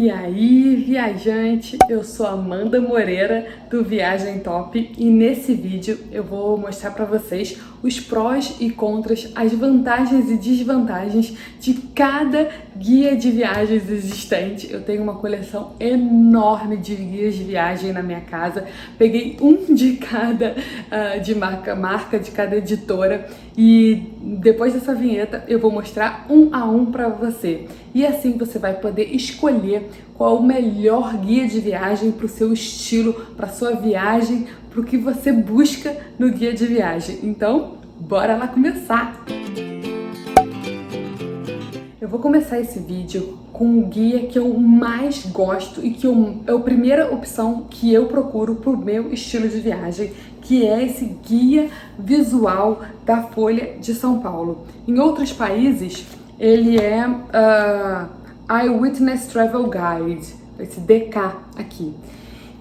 E aí, viajante, eu sou Amanda Moreira do Viagem Top e nesse vídeo eu vou mostrar para vocês os prós e contras, as vantagens e desvantagens de cada guia de viagens existente. Eu tenho uma coleção enorme de guias de viagem na minha casa, peguei um de cada de marca de cada editora e depois dessa vinheta eu vou mostrar um a um para você. E assim você vai poder escolher qual o melhor guia de viagem para o seu estilo, para a sua viagem, para o que você busca no guia de viagem. Então, bora lá começar! Eu vou começar esse vídeo com o guia que eu mais gosto e que é a primeira opção que eu procuro para o meu estilo de viagem, que é esse guia visual da Folha de São Paulo. Em outros países, ele é Eyewitness Travel Guide, esse DK aqui.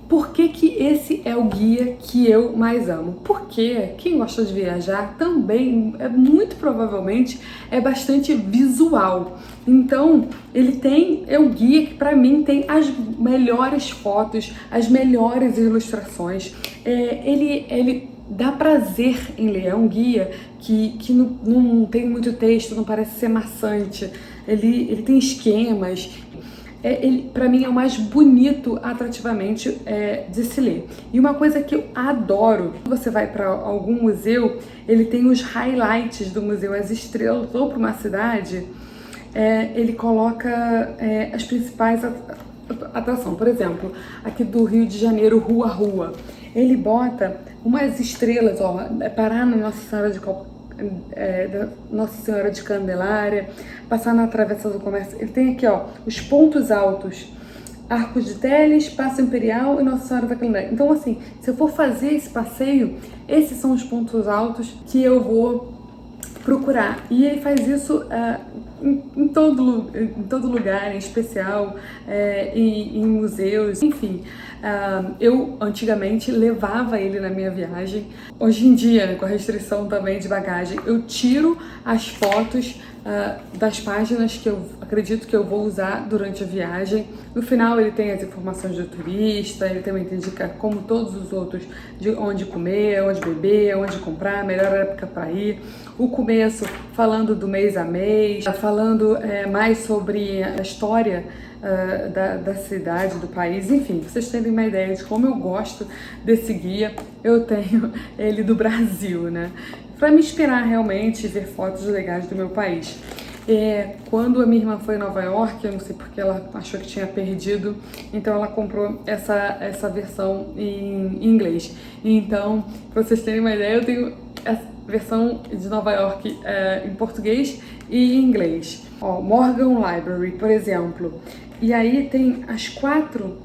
Por que esse é o guia que eu mais amo? Porque quem gosta de viajar também, muito provavelmente, é bastante visual. Então, é o guia que para mim tem as melhores fotos, as melhores ilustrações. Ele dá prazer em ler, é um guia que não tem muito texto, não parece ser maçante, ele tem esquemas. Para mim é o mais bonito atrativamente de se ler. E uma coisa que eu adoro, quando você vai para algum museu, ele tem os highlights do museu, as estrelas, ou para uma cidade, ele coloca as principais atrações. Por exemplo, aqui do Rio de Janeiro, Rua a Rua, ele bota umas estrelas, parar na Nossa Senhora de Candelária, passar na Travessa do Comércio. Ele tem aqui, os pontos altos, Arcos de Teles, Paço Imperial e Nossa Senhora da Candelária. Então, assim, se eu for fazer esse passeio, esses são os pontos altos que eu vou procurar. E ele faz isso em todo lugar, em especial em museus, enfim. Eu antigamente levava ele na minha viagem. Hoje em dia, com a restrição também de bagagem, eu tiro as fotos das páginas que eu acredito que eu vou usar durante a viagem. No final ele tem as informações do turista, ele também indica, como todos os outros, de onde comer, onde beber, onde comprar, melhor época para ir. O começo falando do mês a mês, falando mais sobre a história da cidade, do país, enfim, vocês terem uma ideia de como eu gosto desse guia. Eu tenho ele do Brasil, né? Para me inspirar realmente e ver fotos legais do meu país. Quando a minha irmã foi em Nova York, eu não sei porque ela achou que tinha perdido, então ela comprou essa versão em inglês. Então, para vocês terem uma ideia, eu tenho essa versão de Nova York em português e em inglês. Morgan Library, por exemplo. E aí tem as 4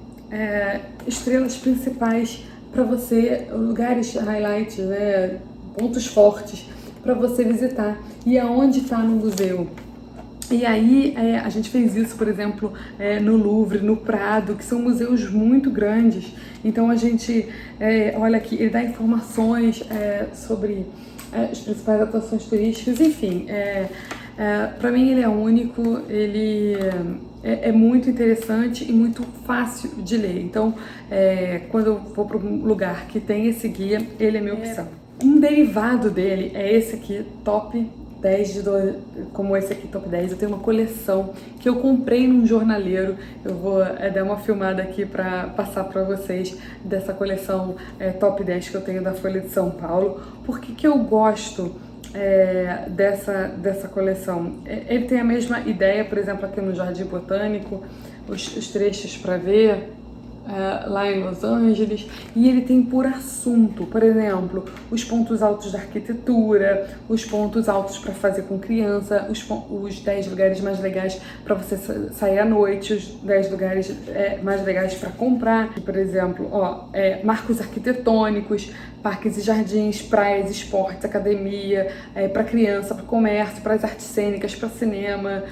estrelas principais para você, lugares highlights, né, pontos fortes para você visitar e aonde está no museu. E aí a gente fez isso, por exemplo, no Louvre, no Prado, que são museus muito grandes. Então a gente, olha aqui, ele dá informações sobre as principais atrações turísticas, enfim. Para mim ele é único, ele é muito interessante e muito fácil de ler. Então, quando eu vou para um lugar que tem esse guia, ele é minha opção. Um derivado dele é esse aqui, Top 10 como esse aqui, Top 10. Eu tenho uma coleção que eu comprei num jornaleiro. Eu vou dar uma filmada aqui para passar para vocês dessa coleção Top 10 que eu tenho da Folha de São Paulo. Por que eu gosto dessa coleção? Ele tem a mesma ideia, por exemplo, aqui no Jardim Botânico, os trechos para ver lá em Los Angeles, e ele tem por assunto, por exemplo, os pontos altos da arquitetura, os pontos altos para fazer com criança, os 10 lugares mais legais para você sair à noite, os 10 lugares mais legais para comprar, por exemplo, marcos arquitetônicos, parques e jardins, praias, esportes, academia, para criança, para comércio, para as artes cênicas, para cinema,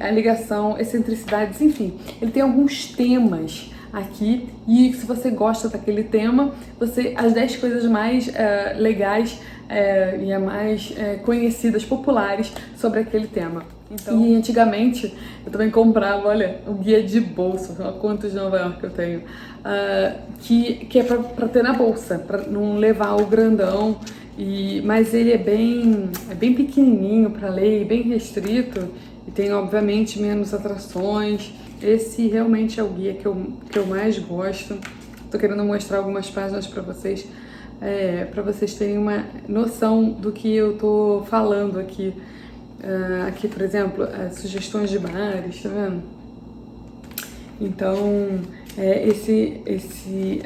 a ligação, excentricidades, enfim. Ele tem alguns temas aqui e se você gosta daquele tema, as 10 coisas mais legais e mais conhecidas, populares sobre aquele tema. Então... E antigamente eu também comprava, olha, um guia de bolsa, olha quantos de Nova York eu tenho, que é pra ter na bolsa, pra não levar o grandão. Mas ele é bem pequenininho para ler, bem restrito, e tem obviamente menos atrações. Esse realmente é o guia que eu mais gosto. Tô querendo mostrar algumas páginas para vocês terem uma noção do que eu tô falando aqui. Aqui, por exemplo, sugestões de bares, tá vendo? Então,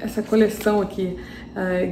essa coleção aqui,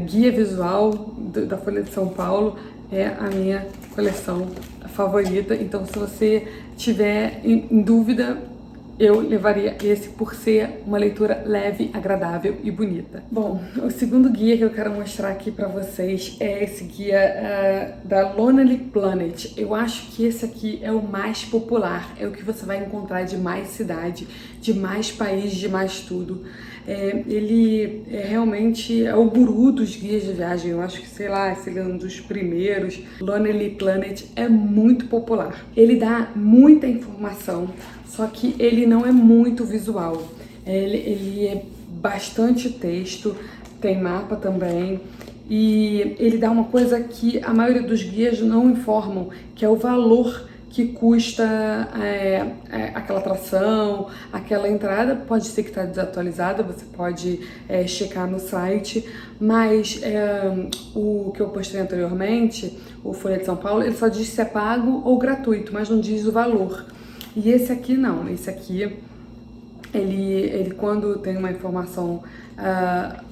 guia visual da Folha de São Paulo, é a minha coleção favorita. Então, se você tiver em dúvida, eu levaria esse por ser uma leitura leve, agradável e bonita. Bom, o segundo guia que eu quero mostrar aqui para vocês é esse guia da Lonely Planet. Eu acho que esse aqui é o mais popular, é o que você vai encontrar de mais cidade, de mais país, de mais tudo. Ele realmente é o guru dos guias de viagem. Eu acho que, sei lá, se ele é um dos primeiros. Lonely Planet é muito popular. Ele dá muita informação, só que ele não é muito visual. Ele é bastante texto, tem mapa também. E ele dá uma coisa que a maioria dos guias não informam, que é o valor que custa aquela atração, aquela entrada. Pode ser que está desatualizada, você pode checar no site, mas o que eu postei anteriormente, o Folha de São Paulo, ele só diz se é pago ou gratuito, mas não diz o valor. E esse aqui não, esse aqui, ele quando tem uma informação,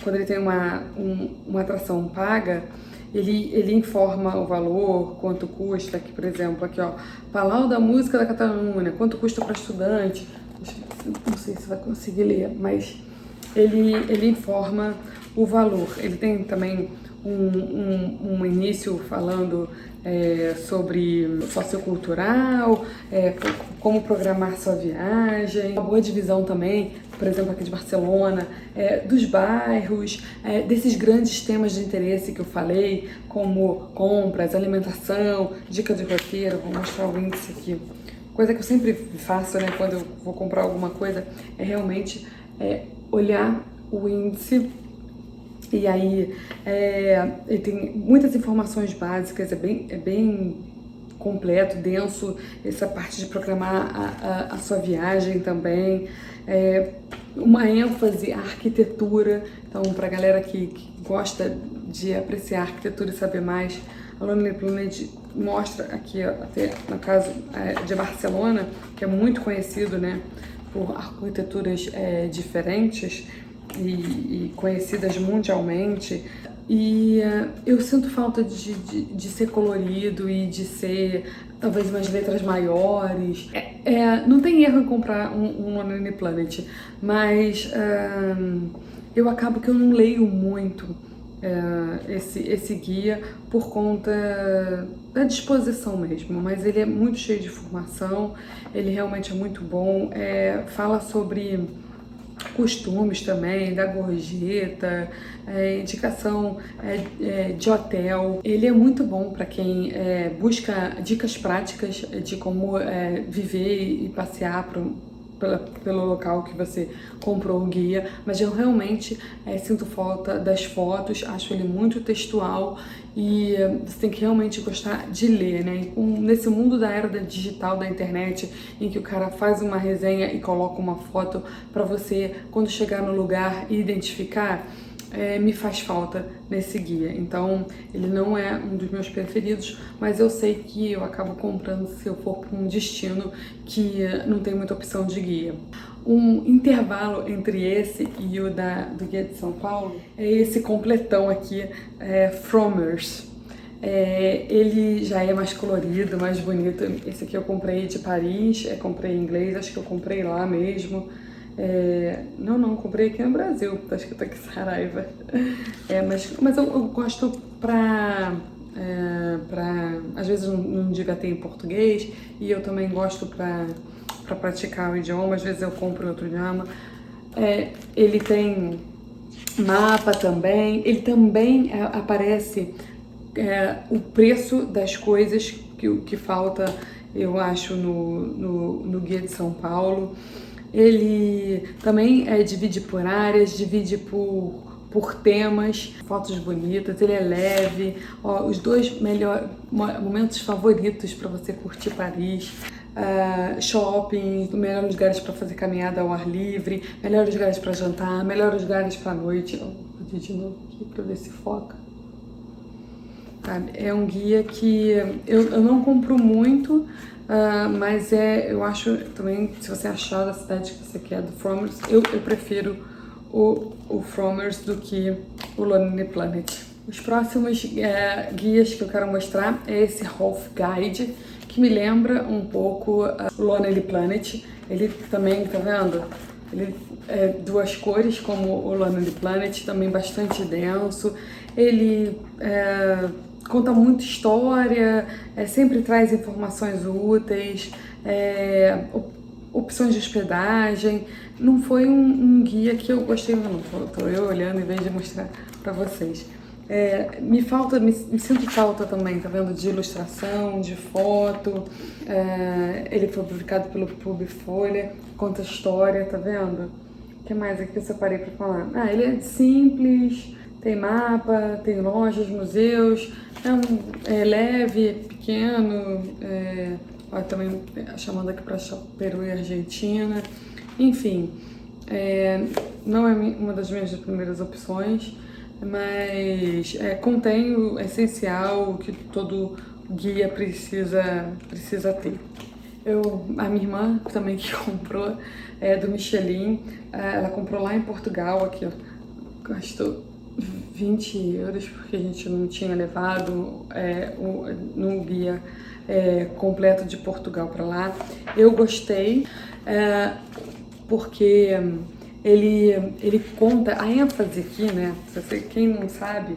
quando ele tem uma atração paga, ele informa o valor, quanto custa. Aqui, por exemplo, aqui ó, Palau da Música da Catalunha, quanto custa para estudante. Não sei se vai conseguir ler, mas ele informa o valor. Ele tem também um início falando sobre sociocultural, como programar sua viagem, uma boa divisão também, por exemplo, aqui de Barcelona, dos bairros, desses grandes temas de interesse que eu falei, como compras, alimentação, dica de roteiro. Vou mostrar o índice aqui. Coisa que eu sempre faço, né, quando eu vou comprar alguma coisa, é realmente olhar o índice. E aí, ele tem muitas informações básicas, é bem completo, denso, essa parte de programar a sua viagem também. Uma ênfase à arquitetura, então para a galera que gosta de apreciar a arquitetura e saber mais, a Lonely Planet mostra aqui, até no caso de Barcelona, que é muito conhecido, né, por arquiteturas diferentes, e conhecidas mundialmente. E eu sinto falta de ser colorido e de ser talvez umas letras maiores. Não tem erro em comprar um Lonely Planet, mas eu acabo que eu não leio muito esse guia por conta da disposição mesmo, mas ele é muito cheio de informação, ele realmente é muito bom, fala sobre costumes também, da gorjeta, indicação de hotel. Ele é muito bom para quem busca dicas práticas de como viver e passear pelo local que você comprou o guia, mas eu realmente sinto falta das fotos, acho ele muito textual e você tem que realmente gostar de ler, né? Nesse mundo da era da digital, da internet, em que o cara faz uma resenha e coloca uma foto para você, quando chegar no lugar, identificar, me faz falta nesse guia. Então, ele não é um dos meus preferidos, mas eu sei que eu acabo comprando se eu for para um destino que não tem muita opção de guia. Um intervalo entre esse e o do Guia de São Paulo é esse completão aqui, Frommer's. Ele já é mais colorido, mais bonito. Esse aqui eu comprei de Paris, comprei em inglês, acho que eu comprei lá mesmo. Não, comprei aqui no Brasil, tá escrito aqui Saraiva. Mas eu gosto às vezes não devia ter em português, e eu também gosto para praticar o idioma, às vezes eu compro outro idioma. Ele tem mapa também, ele também aparece o preço das coisas que falta eu acho, no Guia de São Paulo. Ele também divide por áreas, divide por temas, fotos bonitas, ele é leve. Ó, os dois momentos favoritos para você curtir Paris: shopping, melhores lugares para fazer caminhada ao ar livre, melhores lugares para jantar, melhores lugares para noite. Vou pedir de novo aqui para ver se foca. É um guia que eu não compro muito, mas eu acho também, se você achar da cidade que você quer, do Fromers, eu prefiro o Fromers do que o Lonely Planet. Os próximos guias que eu quero mostrar é esse Half Guide, que me lembra um pouco o Lonely Planet. Ele também, tá vendo? Ele é duas cores como o Lonely Planet, também bastante denso. Ele conta muita história, sempre traz informações úteis, opções de hospedagem. Não foi um guia que eu gostei, não. Tô eu olhando em vez de mostrar para vocês. Me sinto falta também, tá vendo? De ilustração, de foto. Ele foi publicado pelo Publifolha, conta história, tá vendo? O que mais aqui eu separei para falar? Ele é simples, tem mapa, tem lojas, museus, é leve, é pequeno, também chamando aqui para Peru e Argentina. Enfim, não é uma das minhas primeiras opções, mas contém o essencial que todo guia precisa ter. A minha irmã também que comprou, do Michelin, ela comprou lá em Portugal, aqui ó, gastou 20 euros porque a gente não tinha levado no guia completo de Portugal para lá. Eu gostei porque ele conta a ênfase aqui, né? Quem não sabe,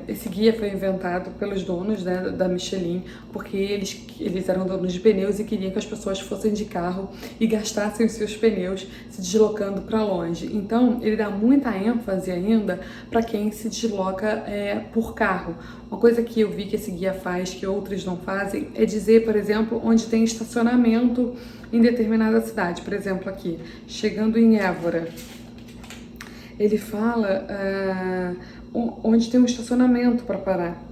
esse guia foi inventado pelos donos, né, da Michelin, porque eles eram donos de pneus e queriam que as pessoas fossem de carro e gastassem os seus pneus se deslocando para longe. Então, ele dá muita ênfase ainda para quem se desloca por carro. Uma coisa que eu vi que esse guia faz, que outros não fazem, é dizer, por exemplo, onde tem estacionamento em determinada cidade. Por exemplo, aqui, chegando em Évora, ele fala onde tem um estacionamento para parar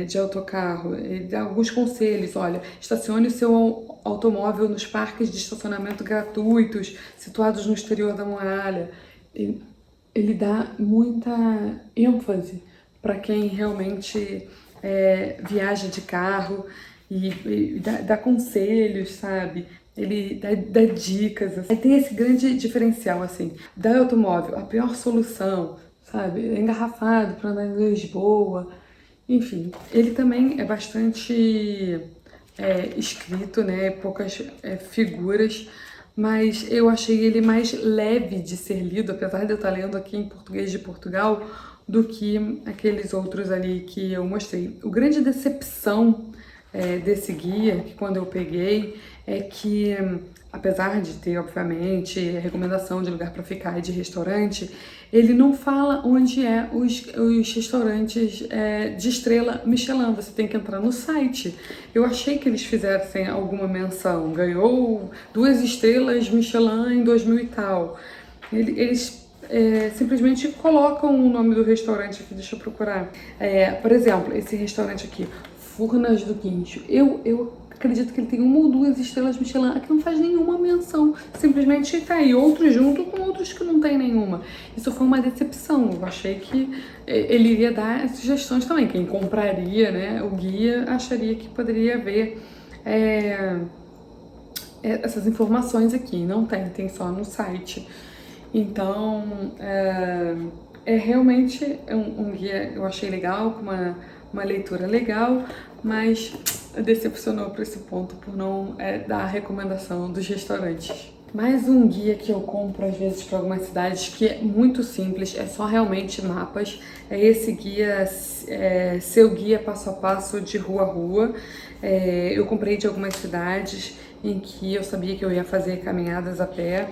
de autocarro. Ele dá alguns conselhos: olha, estacione o seu automóvel nos parques de estacionamento gratuitos situados no exterior da muralha. Ele dá muita ênfase para quem realmente viaja de carro e dá conselhos, sabe? Ele dá dicas. Assim. Aí tem esse grande diferencial, assim, da automóvel, a pior solução, sabe? É engarrafado para andar em Lisboa. Enfim, ele também é bastante escrito, né? Poucas figuras, mas eu achei ele mais leve de ser lido, apesar de eu estar lendo aqui em português de Portugal, do que aqueles outros ali que eu mostrei. O grande decepção desse guia, que quando eu peguei, é que, apesar de ter, obviamente, recomendação de lugar para ficar e de restaurante, ele não fala onde os restaurantes de estrela Michelin. Você tem que entrar no site. Eu achei que eles fizessem alguma menção. Ganhou 2 estrelas Michelin em 2000 e tal. Eles simplesmente colocam o nome do restaurante aqui. Deixa eu procurar. Por exemplo, esse restaurante aqui, Furnas do Guincho. Eu acredito que ele tem 1 ou 2 estrelas Michelin, aqui não faz nenhuma menção, simplesmente tá aí, outros junto com outros que não tem nenhuma. Isso foi uma decepção. Eu achei que ele iria dar sugestões também. Quem compraria, né, o guia acharia que poderia haver essas informações aqui. Não tem só no site. Então, realmente um guia, eu achei legal, com uma leitura legal, mas decepcionou por esse ponto, por não dar a recomendação dos restaurantes. Mais um guia que eu compro às vezes para algumas cidades, que é muito simples, é só realmente mapas. É esse guia, Seu Guia Passo a Passo de Rua a Rua. Eu comprei de algumas cidades em que eu sabia que eu ia fazer caminhadas a pé.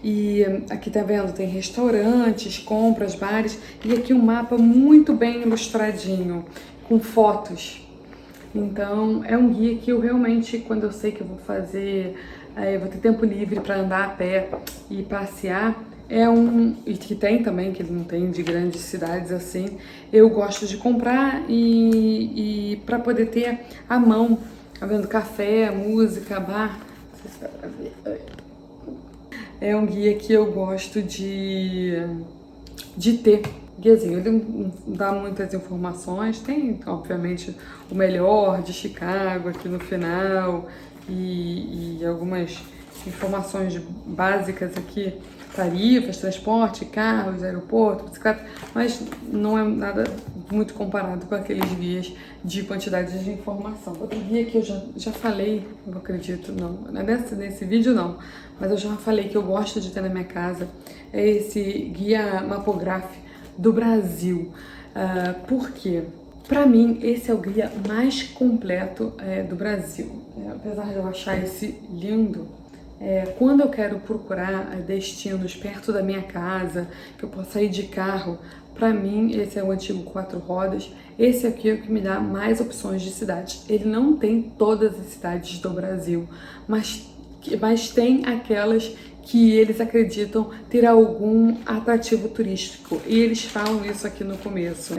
E aqui tá vendo, tem restaurantes, compras, bares, e aqui um mapa muito bem ilustradinho, com fotos. Então é um guia que eu realmente, quando eu sei que eu vou fazer, vou ter tempo livre para andar a pé e passear, e que tem também, que ele não tem de grandes cidades assim, eu gosto de comprar e para poder ter à mão, vendo café, música, bar. Não sei se dá pra ver. É um guia que eu gosto de ter. Guiazinho, ele não dá muitas informações, tem obviamente o melhor de Chicago aqui no final e algumas informações básicas aqui, tarifas, transporte, carros, aeroporto, bicicleta, mas não é nada muito comparado com aqueles guias de quantidade de informação. Outro guia que eu já falei, eu acredito, não, nesse vídeo não, mas eu já falei que eu gosto de ter na minha casa, é esse guia mapográfico do Brasil. Por quê? Para mim, esse é o guia mais completo do Brasil. Apesar de eu achar esse lindo, quando eu quero procurar destinos perto da minha casa, que eu possa ir de carro, para mim esse é o antigo 4 rodas. Esse aqui é o que me dá mais opções de cidades. Ele não tem todas as cidades do Brasil, mas tem aquelas que eles acreditam ter algum atrativo turístico. E eles falam isso aqui no começo.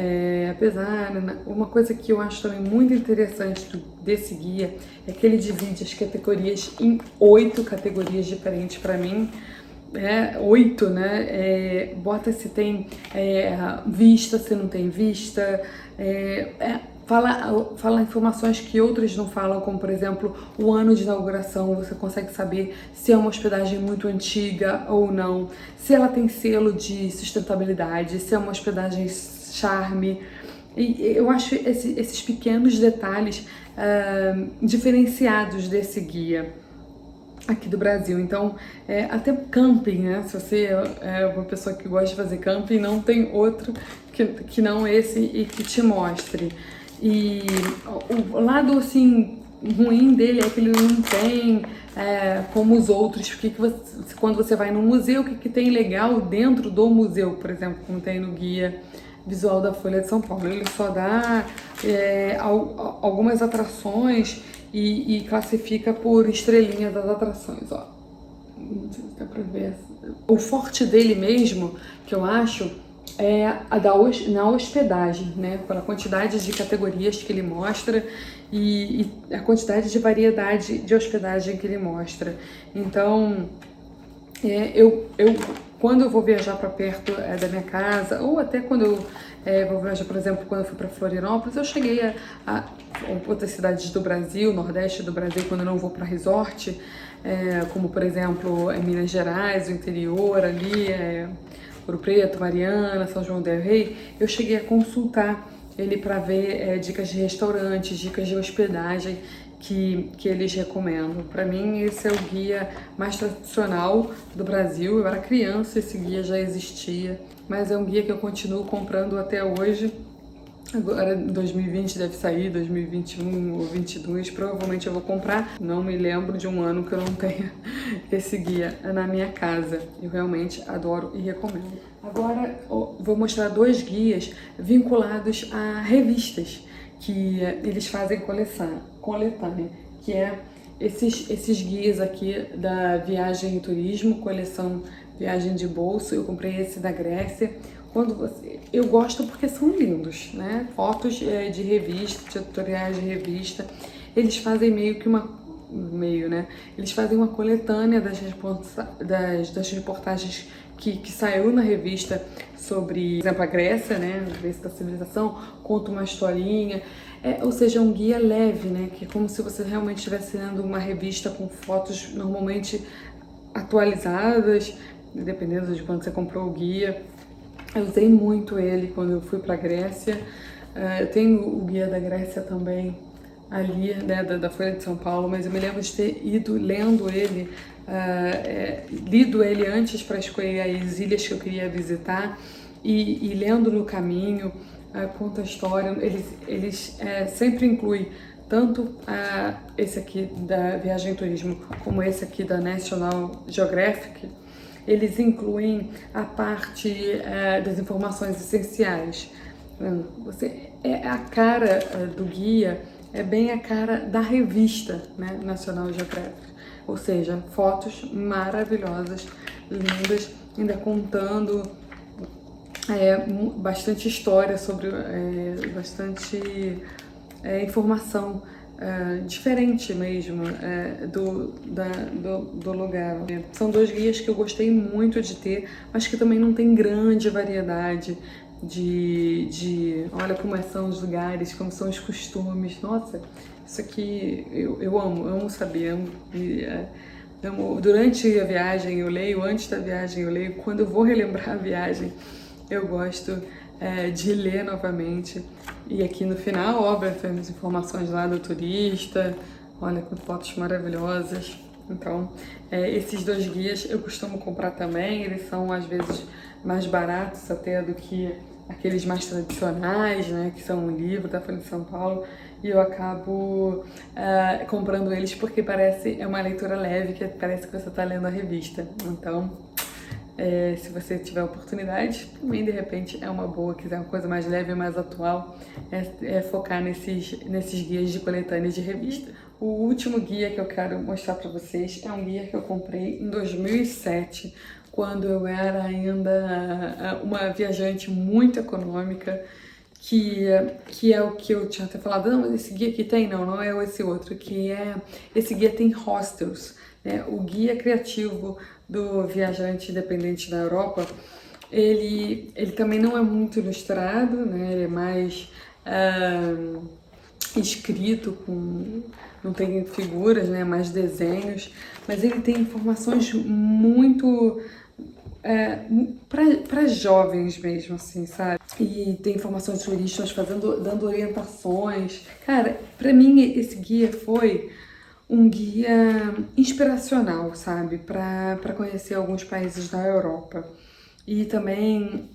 Apesar, uma coisa que eu acho também muito interessante desse guia é que ele divide as categorias em 8 categorias diferentes para mim. 8, né? Bota se tem vista, se não tem vista. Fala informações que outros não falam, como por exemplo o ano de inauguração. Você consegue saber se é uma hospedagem muito antiga ou não, se ela tem selo de sustentabilidade, se é uma hospedagem charme. E eu acho esses pequenos detalhes diferenciados desse guia aqui do Brasil. Então, até camping, né? Se você é uma pessoa que gosta de fazer camping, não tem outro que não esse e que te mostre. E o lado, assim, ruim dele é que ele não tem como os outros. Quando você vai no museu, o que tem legal dentro do museu, por exemplo, como tem no guia visual da Folha de São Paulo. Ele só dá algumas atrações e classifica por estrelinhas das atrações, ó. Não sei se dá pra ver. O forte dele mesmo, que eu acho, é na hospedagem, né? Pela quantidade de categorias que ele mostra e a quantidade de variedade de hospedagem que ele mostra. Então, quando eu vou viajar para perto da minha casa, ou até quando eu vou viajar, por exemplo, quando eu fui para Florianópolis, eu cheguei a outras cidades do Brasil, nordeste do Brasil, quando eu não vou para resort, como por exemplo Minas Gerais, o interior ali, Ouro Preto, Mariana, São João del Rei, eu cheguei a consultar ele para ver dicas de restaurantes, dicas de hospedagem que eles recomendam. Para mim, esse é o guia mais tradicional do Brasil. Eu era criança, esse guia já existia, mas é um guia que eu continuo comprando até hoje. Agora, 2020 deve sair, 2021 ou 2022, provavelmente eu vou comprar. Não me lembro de um ano que eu não tenha esse guia na minha casa. Eu realmente adoro e recomendo. Agora, vou mostrar 2 guias vinculados a revistas que eles fazem coletânea, que é esses guias aqui da Viagem e Turismo, coleção Viagem de Bolso. Eu comprei esse da Grécia. Eu gosto porque são lindos, né? Fotos de revista, de tutoriais de revista. Eles fazem Eles fazem uma coletânea das reportagens que saiu na revista sobre, por exemplo, a Grécia, né? A Grécia da civilização, conta uma historinha. Ou seja, um guia leve, né? Que é como se você realmente estivesse lendo uma revista com fotos normalmente atualizadas, dependendo de quando você comprou o guia. Eu usei muito ele quando eu fui para a Grécia. Eu tenho o guia da Grécia também ali, né, da Folha de São Paulo, mas eu me lembro de ter ido lido ele antes para escolher as ilhas que eu queria visitar e lendo no caminho, conta a história. Eles sempre incluem tanto esse aqui da Viagem e Turismo como esse aqui da National Geographic. Eles incluem a parte das informações essenciais. A cara do guia é bem a cara da revista, né, National Geographic. Ou seja, fotos maravilhosas, lindas, ainda contando bastante história sobre, bastante informação diferente mesmo do lugar. São dois guias que eu gostei muito de ter, mas que também não tem grande variedade olha como são os lugares, como são os costumes. Nossa, isso aqui eu amo saber, durante a viagem eu leio, antes da viagem eu leio, quando eu vou relembrar a viagem eu gosto de ler novamente. E aqui no final, óbvio, temos informações lá do turista, olha, com fotos maravilhosas. Então, esses dois guias eu costumo comprar também, eles são às vezes mais baratos até do que aqueles mais tradicionais, né, que são um livro da Folha de São Paulo, e eu acabo comprando eles porque é uma leitura leve, que parece que você está lendo a revista. Então, se você tiver oportunidade, também de repente é uma boa, quiser uma coisa mais leve, mais atual, focar nesses guias de coletâneas de revista. O último guia que eu quero mostrar para vocês é um guia que eu comprei em 2007, quando eu era ainda uma viajante muito econômica, que é o que eu tinha até falado, não, mas esse guia aqui tem, não é esse outro, esse guia tem hostels, né? O guia criativo do viajante independente da Europa, ele também não é muito ilustrado, né? Ele é mais escrito, não tem figuras, né? Mais desenhos, mas ele tem informações muito para jovens mesmo, assim, sabe? E tem informações turísticas dando orientações. Cara, para mim esse guia foi um guia inspiracional, sabe? Para conhecer alguns países da Europa. E também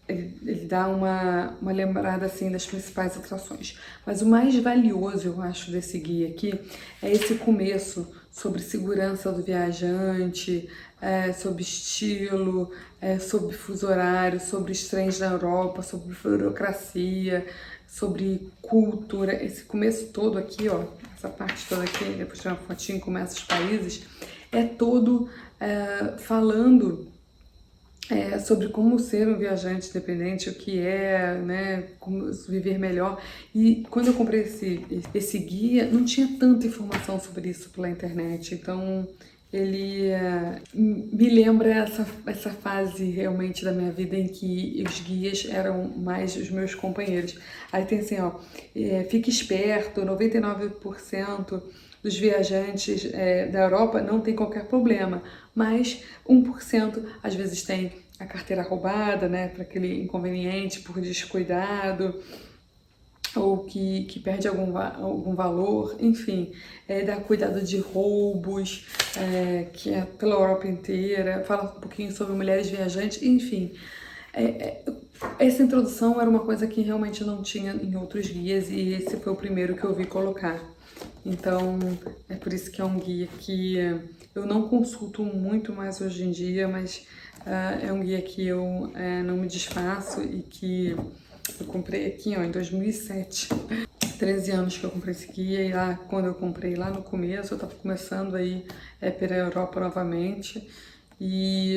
ele dá uma lembrada assim das principais atrações. Mas o mais valioso, eu acho, desse guia aqui é esse começo sobre segurança do viajante, sobre estilo, sobre fuso horário, sobre os trens na Europa, sobre burocracia, sobre cultura. Esse começo todo aqui, ó, essa parte toda aqui, depois tem uma fotinho, começa os países, é todo falando sobre como ser um viajante independente, o que né, como viver melhor. E quando eu comprei esse guia, não tinha tanta informação sobre isso pela internet, então ele me lembra essa fase realmente da minha vida em que os guias eram mais os meus companheiros. Aí tem assim, ó, fique esperto, 99% dos viajantes da Europa não tem qualquer problema, mas 1% às vezes tem a carteira roubada, né, para aquele inconveniente por descuidado, ou que perde algum valor, enfim, dá cuidado de roubos, que é pela Europa inteira, fala um pouquinho sobre mulheres viajantes, enfim. Essa introdução era uma coisa que realmente não tinha em outros guias e esse foi o primeiro que eu vi colocar. Então, é por isso que é um guia que eu não consulto muito mais hoje em dia, mas é um guia que eu não me desfaço e que eu comprei aqui, ó, em 2007. 13 anos que eu comprei esse guia e lá, quando eu comprei lá no começo, eu tava começando aí pela Europa novamente e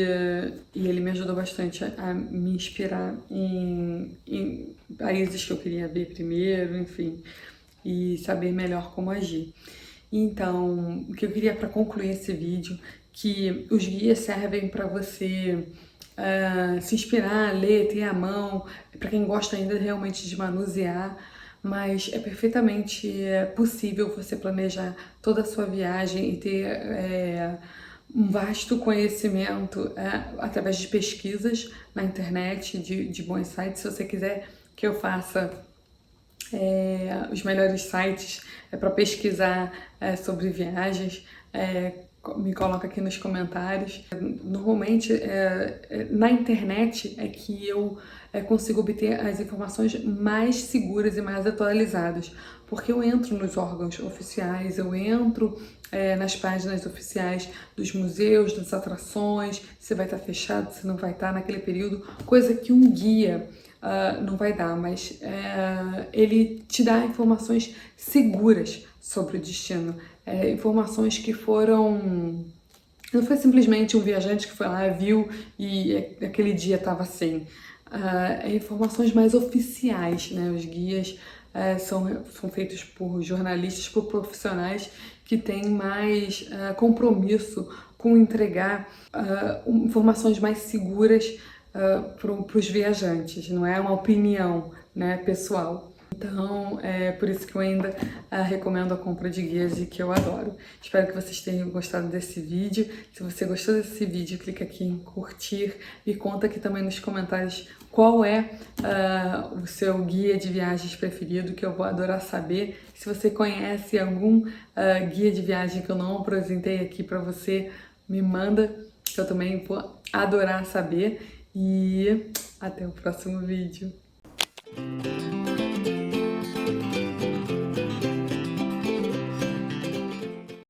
ele me ajudou bastante a me inspirar em países que eu queria ver primeiro, enfim, e saber melhor como agir. Então, o que eu queria para concluir esse vídeo, que os guias servem para você se inspirar, ler, ter à mão, para quem gosta ainda realmente de manusear, mas é perfeitamente possível você planejar toda a sua viagem e ter um vasto conhecimento através de pesquisas na internet, de bons sites. Se você quiser que eu faça os melhores sites para pesquisar sobre viagens, me coloca aqui nos comentários. Normalmente, na internet é que eu consigo obter as informações mais seguras e mais atualizadas, porque eu entro nos órgãos oficiais, eu entro nas páginas oficiais dos museus, das atrações, se vai estar fechado, se não vai estar naquele período, coisa que um guia não vai dar, mas ele te dá informações seguras sobre o destino, informações que foram... Não foi simplesmente um viajante que foi lá, viu e aquele dia estava assim. Informações mais oficiais, né? Os guias são feitos por jornalistas, por profissionais que têm mais compromisso com entregar informações mais seguras para os viajantes, não é uma opinião, né, pessoal. Então, é por isso que eu ainda recomendo a compra de guias e que eu adoro. Espero que vocês tenham gostado desse vídeo. Se você gostou desse vídeo, clica aqui em curtir e conta aqui também nos comentários qual é o seu guia de viagens preferido, que eu vou adorar saber. Se você conhece algum guia de viagem que eu não apresentei aqui para você, me manda, que eu também vou adorar saber. E até o próximo vídeo.